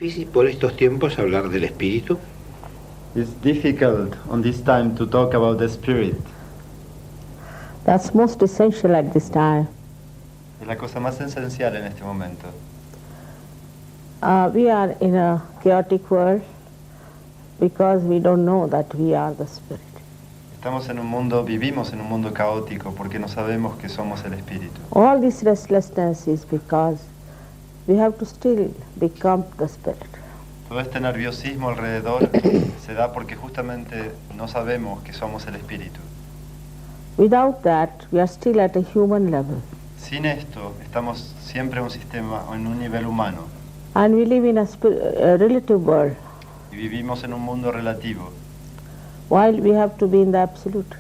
difícil por estos tiempos hablar del espíritu? It's difficult on this time to talk about the spirit. That's most essential at this time. Es la cosa más esencial en este momento. We are in a chaotic world because we don't know that we are the spirit. Vivimos en un mundo caótico porque no sabemos que somos el espíritu. All this restlessness is because we have to still become the spirit. Todo este nerviosismo alrededor se da porque justamente no sabemos que somos el espíritu. Without that, we are still at a human level. Sin esto, estamos siempre en un sistema, en un nivel humano. And we live in a relative world, Y vivimos en un mundo relativo, while we have to be in the absolute.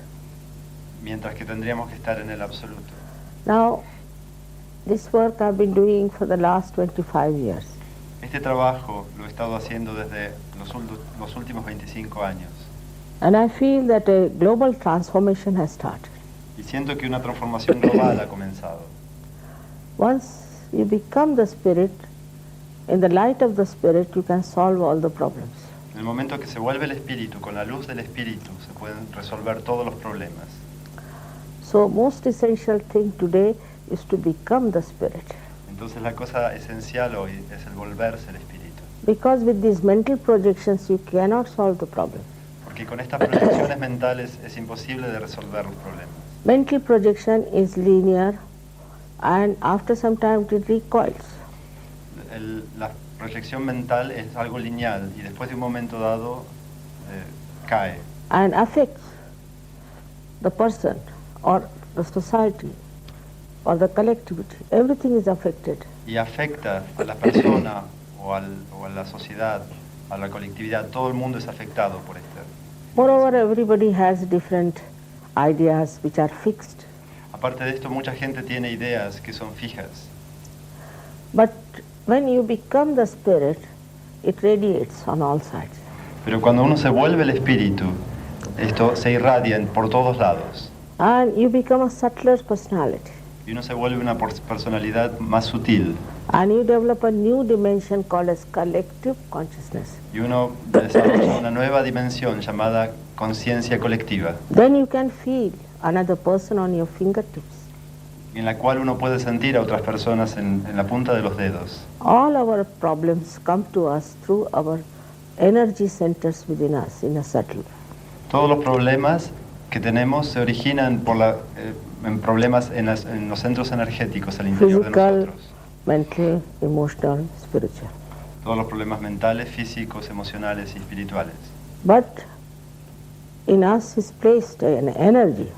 mientras que tendríamos que estar en el absoluto. Now, this work I've been doing for the last 25 years. Este trabajo lo he estado haciendo desde los últimos 25 años. And I feel that a global transformation has started. Y siento que una transformación global ha comenzado. Once you become the spirit, in the light of the spirit, you can solve all the problems. En el momento que se vuelve el espíritu, con la luz del espíritu, se pueden resolver todos los problemas. So most essential thing today is to become the spirit. Entonces la cosa esencial hoy es el volverse el espíritu. Because with these mental projections you cannot solve the problem. Porque con estas proyecciones mentales es imposible de resolver los problemas. Mental projection is linear and after some time it recoils. La proyección mental es algo lineal y después de un momento dado cae. And affects the person or the society or the collectivity. Everything is affected. Y afecta a la persona o a la sociedad, a la colectividad. Todo el mundo es afectado por esto. Moreover, everybody has different ideas which are fixed. Aparte de esto, mucha gente tiene ideas que son fijas. But when you become the spirit, it radiates on all sides. Pero cuando uno se vuelve el espíritu, esto se irradia por todos lados. And you become a subtler personality. Y uno se vuelve una personalidad más sutil. And you develop a new dimension called as collective consciousness. Y uno desarrolla una nueva dimensión llamada conciencia colectiva, Then you can feel another person on your fingertips. en la cual uno puede sentir a otras personas en la punta de los dedos. All our problems come to us through our energy centers within us in a subtle. Todos los problemas que tenemos se originan en problemas en los centros energéticos al interior de Physical, nosotros. mental, emotional, spiritual. Todos los problemas mentales, físicos, emocionales y espirituales. But in us is placed an energy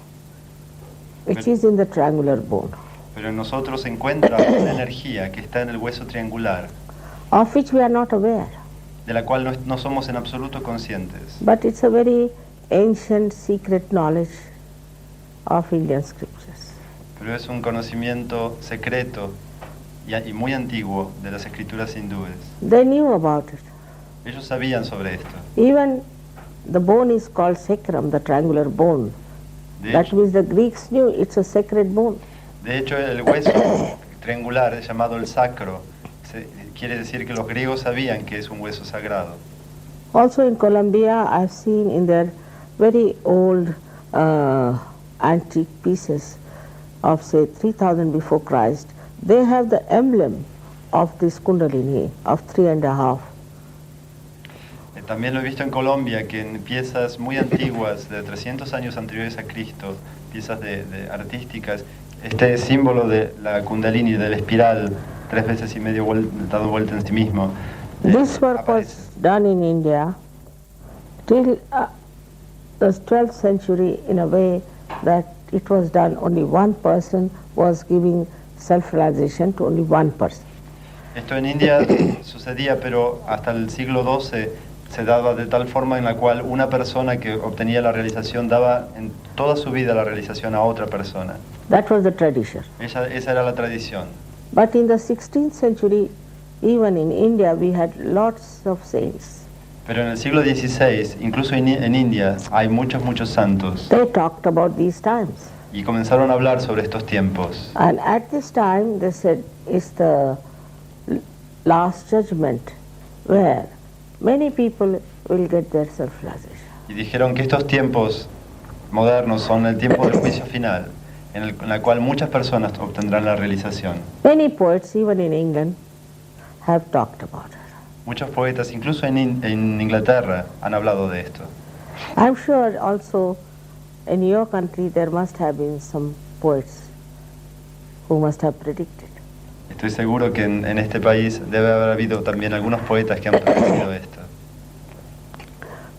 which is in the triangular bone, Pero en nosotros se encuentra una energía que está en el hueso triangular, of which we are not aware. de la cual no somos en absoluto conscientes. But it's a very ancient secret knowledge of Indian scriptures. Pero es un conocimiento secreto y muy antiguo de las escrituras hindúes. They knew about it. Ellos sabían sobre esto. Even the bone is called sacrum, the triangular bone. That means the Greeks knew it's a sacred bone. De hecho, el hueso triangular es llamado el sacro. Quiere decir que los griegos sabían que es un hueso sagrado. Also in Colombia, I've seen in their very old antique pieces of say 3000 before Christ, they have the emblem of this Kundalini of 3.5. También lo he visto en Colombia, que en piezas muy antiguas, de 300 años anteriores a Cristo, piezas artísticas, este símbolo de la Kundalini, de la espiral, 3 veces y medio dado vuelta en sí mismo. This work was done in India till the 12th century in a way that it was done only one person was giving self-realization to only one person. Esto en India sucedía, pero hasta el siglo XII se daba de tal forma en la cual una persona que obtenía la realización daba en toda su vida la realización a otra persona. That was the tradition. Esa era la tradición. But in the 16th century, even in India, we had lots of saints. Pero en el siglo XVI, incluso en India, hay muchos santos. They talked about these times. Y comenzaron a hablar sobre estos tiempos. And at this time, they said, it's the last judgment where many people will get their self-realization. Y dijeron que estos tiempos modernos son el tiempo del juicio final, en la cual muchas personas obtendrán la realización. Many poets, even in England, have talked about it. Muchos poetas, incluso en Inglaterra, han hablado de esto. I'm sure also in your country there must have been some poets who must have predicted. Estoy seguro que en este país debe haber habido también algunos poetas que han predecido esto.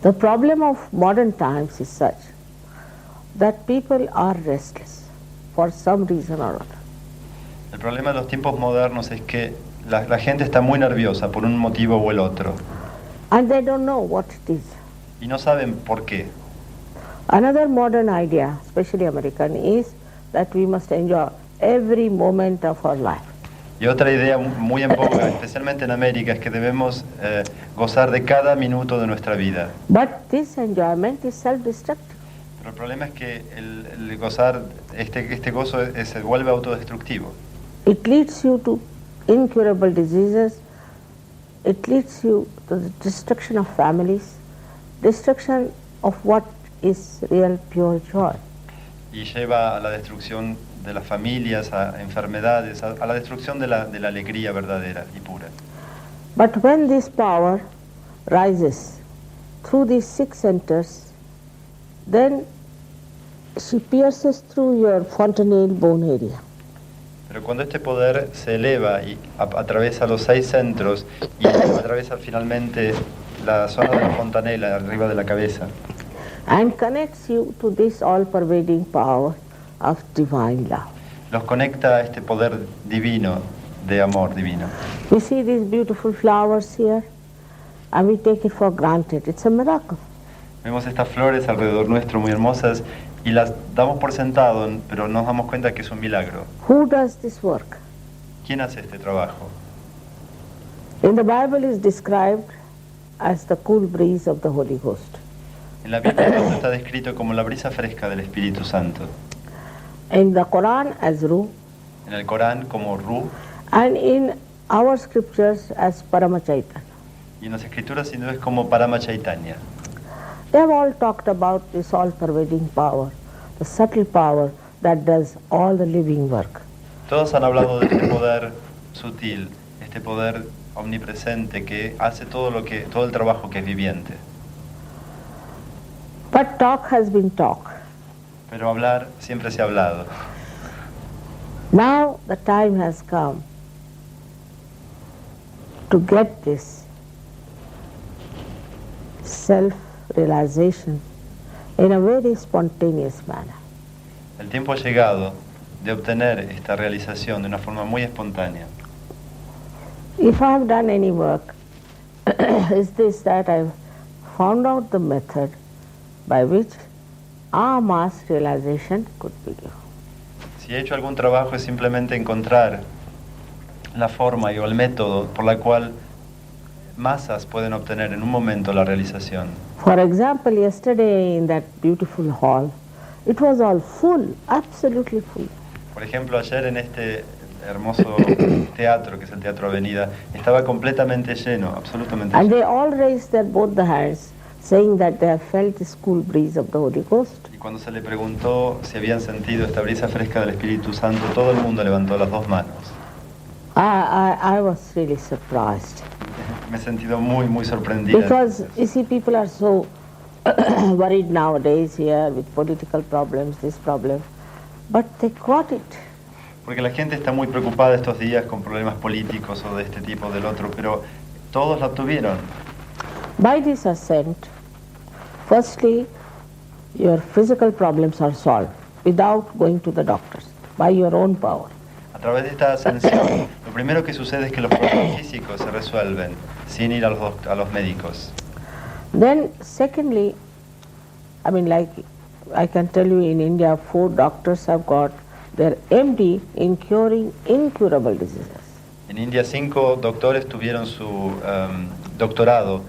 The problem of modern times is such that people are restless for some reason or other. El problema de los tiempos modernos es que la gente está muy nerviosa por un motivo o el otro And they don't know what it is. y no saben por qué. Another modern idea, especially American, is that we must enjoy every moment of our life. Y otra idea muy en boga, especialmente en América, es que debemos gozar de cada minuto de nuestra vida. But this enjoyment is self-destructive. Pero el problema es que el gozar, este gozo se vuelve autodestructivo. It leads you to incurable diseases. It leads you to the destruction of families, destruction of what is real pure joy. Y lleva a la destrucción de las familias, a enfermedades, a la destrucción de la alegría verdadera y pura. But when this power rises through these 6 centers, then she pierces through your fontanelle bone area. Pero cuando este poder se eleva y atraviesa los 6 centros y atraviesa finalmente la zona de la fontanela arriba de la cabeza, And connects you to this all-pervading power of divine love. los conecta a este poder divino, de amor divino. We see these beautiful flowers here, and we take it for granted. It's a miracle. Vemos estas flores alrededor nuestro muy hermosas y las damos por sentado, pero nos damos cuenta que es un milagro. Who does this work? ¿Quién hace este trabajo? In the Bible is described as the cool breeze of the Holy Ghost. En la Biblia esto está descrito como la brisa fresca del Espíritu Santo. In the Quran as Ruh, En el Corán como Ruh and in our scriptures as Paramachaitanya. y en las escrituras hindúes como Parama Chaitanya. They have all talked about this all-pervading power, the subtle power that does all the living work. Todos han hablado de este poder sutil, este poder omnipresente que hace todo el trabajo que es viviente. But talk has been talk. Pero hablar siempre se ha hablado. Now the time has come to get this self-realization in a very spontaneous manner. El tiempo ha llegado de obtener esta realización de una forma muy espontánea. If I have done any work, is this that I've found out the method by which our mass realization could be given. Si he hecho algún trabajo es simplemente encontrar la forma o el método por la cual masas pueden obtener en un momento la realización. For example, yesterday in that beautiful hall, it was all full, absolutely full. Por ejemplo, ayer en este hermoso teatro, que es el Teatro Avenida, estaba completamente lleno, absolutamente And lleno. they all raised their both the hands, saying that they have felt this cool breeze of the Holy Ghost. Y cuando se le preguntó si habían sentido esta brisa fresca del Espíritu Santo, todo el mundo levantó las dos manos. I was really surprised. Me he sentido muy, muy sorprendida. Because, you see, people are so worried nowadays here with political problems, this problem, but they got it. Porque la gente está muy preocupada estos días con problemas políticos o de este tipo o del otro, pero todos la obtuvieron. By this ascent, firstly, your physical problems are solved without going to the doctors, by your own power. A través de esta ascensión, lo primero que sucede es que los problemas físicos se resuelven sin ir a los médicos. Then, secondly, I mean, like I can tell you in India, 4 doctors have got their MD in curing incurable diseases. En India 5 doctores tuvieron su doctorado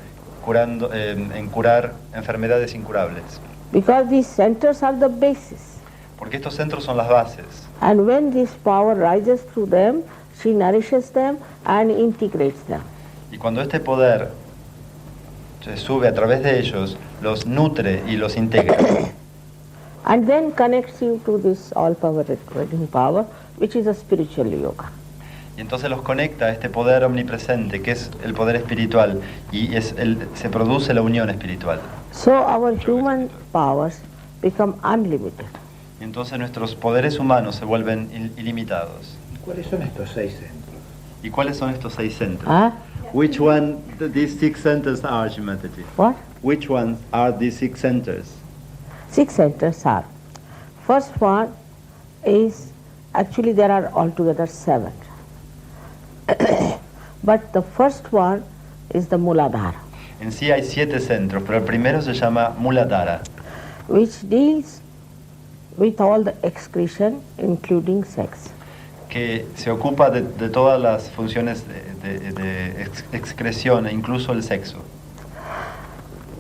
en curar enfermedades incurables. Because these centers are the basis. Porque estos centros son las bases. And when this power rises through them, she nourishes them and integrates them. Y cuando este poder se sube a través de ellos, los nutre y los integra. And then connects you to this all-power-regulating power, which is a spiritual yoga. Y entonces los conecta a este poder omnipresente, que es el poder espiritual, y se produce la unión espiritual. So our human powers become unlimited. Y entonces nuestros poderes humanos se vuelven ilimitados. ¿Cuáles son estos 6 centros? ¿Y cuáles son estos 6 centros? Huh? Which one these 6 centers are, Shri Mataji? What? Which ones are these 6 centers? 6 centers are. First one is, actually there are altogether 7. But the first one is the Muladhara, En sí hay 7 centros, pero el primero se llama Muladhara, which deals with all the excretion, including sex. que se ocupa de todas las funciones de excreción, incluso el sexo.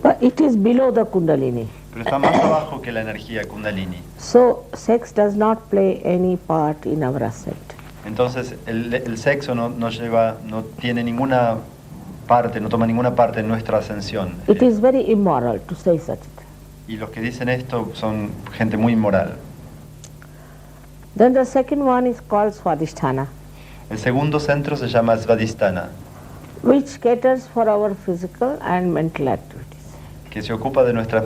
But it is below the Kundalini. Pero está más abajo que la energía Kundalini. So sex does not play any part in our ascent. Entonces el sexo no tiene ninguna parte, no toma ninguna parte en nuestra ascensión. It is very immoral to say such a thing. Y los que dicen esto son gente muy inmoral. Then the second one is called Swadhisthana, El segundo centro se llama Svadhisthana, which caters for our physical and mental activities. que se ocupa de nuestras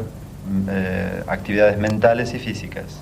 actividades mentales y físicas.